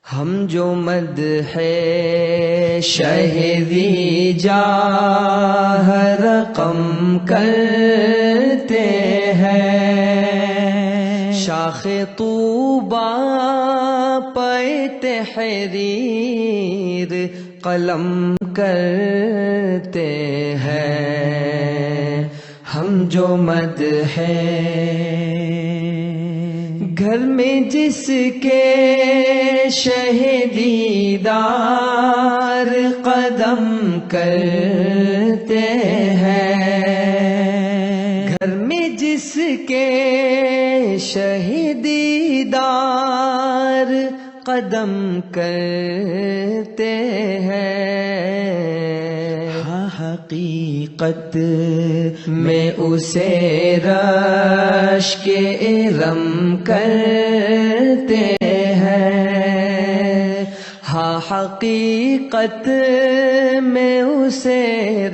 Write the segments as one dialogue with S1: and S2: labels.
S1: ہم جو مدح شہدی جاہ رقم کرتے ہیں، شاخ طوبیٰ پہ تحریر قلم کرتے ہیں، ہم جو مدح گھر میں جس کے شہدی دار قدم کرتے ہیں، گھر میں جس کے شہدی دار قدم کرتے ہیں، ہاں حقیقت میں اسے رشک ارم کرتے ہیں، ہاں حقیقت میں اسے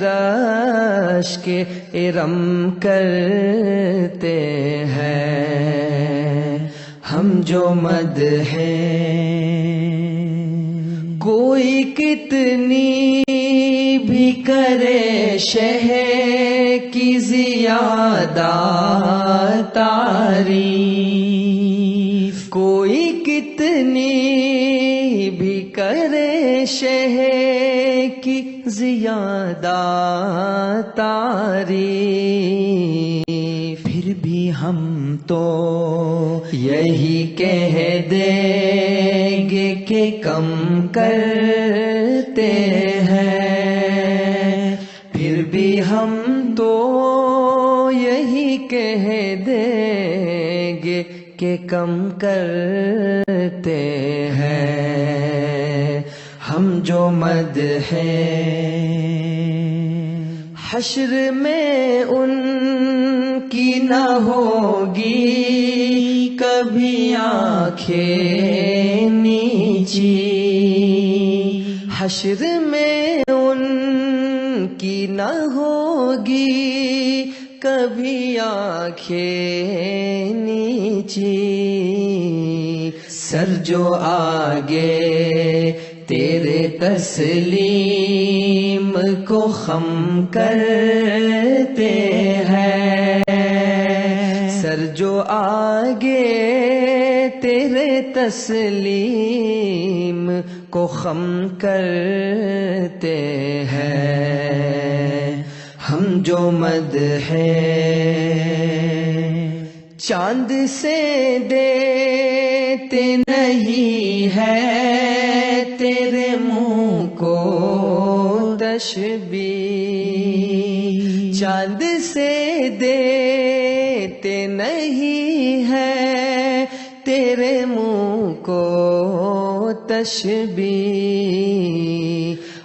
S1: رشک ارم کرتے ہیں، ہم جو مدح کوئی کتنی بھی کرے شہ کی زیادہ تعریف، کوئی کتنی بھی کرے شہ کی زیادہ تعریف، پھر بھی ہم تو یہی کہہ دیں گے کہ کم کرتے ہیں، پھر بھی ہم تو یہی کہہ دیں گے کہ کم کرتے ہیں، ہم جو مدح حشر میں ان کی نہ ہوگی کبھی آنکھیں نیچی، حشر میں ان کی نہ ہوگی کبھی آنکھیں نیچی، سر جو آگے تیرے تسلیم کو خم کرتے ہیں، سر جو آگے تیرے تسلیم کو خم کرتے ہیں، ہم جو مدح چاند سے دیتے نہیں ہے تیرے منہ کو تشبیہ، چاند سے دیتے نہیں ہے تیرے منہ کو تشبیہ،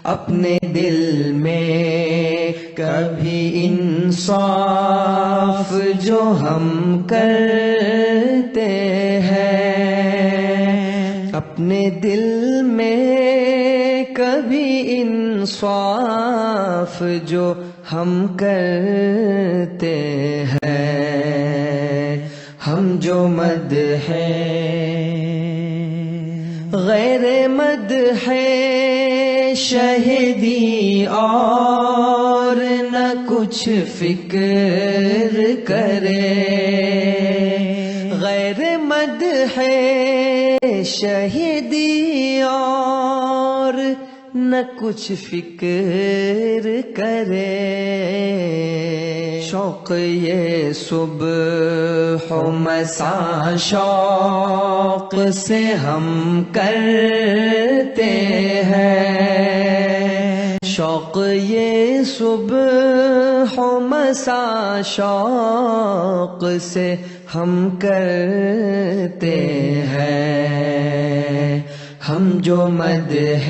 S1: اپنے دل میں کبھی انصاف جو ہم کرتے ہیں، اپنے دل میں کبھی انصاف جو ہم کرتے ہیں، ہم جو مدح غیر مدح شہدی اور نہ کچھ فکر کرے، غیر مدح شہدی اور نہ کچھ فکر کرے، شوق یہ صبح و مساء شوق سے ہم کرتے ہیں، شوق یہ صبح و مساء شوق سے ہم کرتے ہیں، ہم جو مدح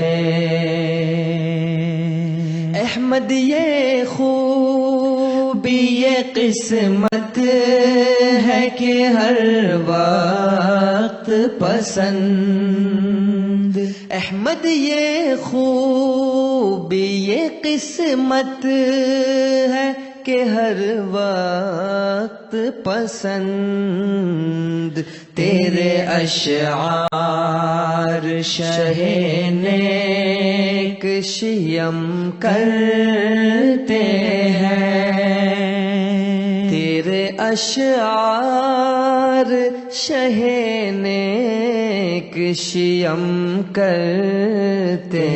S1: احمد یہ خوبی یہ قسمت ہے کہ ہر وقت پسند، احمد یہ خوبی یہ قسمت ہے کہ ہر وقت پسند تیرے اشعار شہ نیک شیم کرتے ہیں، تیرے اشعار شہ نیک شیم کرتے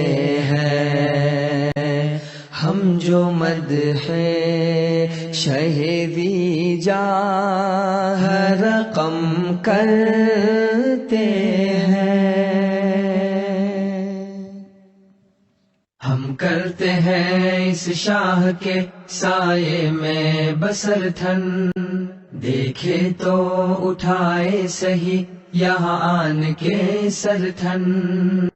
S1: ہیں، ہم جو مدح شہدی جاہ رقم کرتے ہیں، ہم کرتے ہیں اس شاہ کے سائے میں بسر تھن، دیکھے تو اٹھائے سہی یہاں آن کے سر تھن،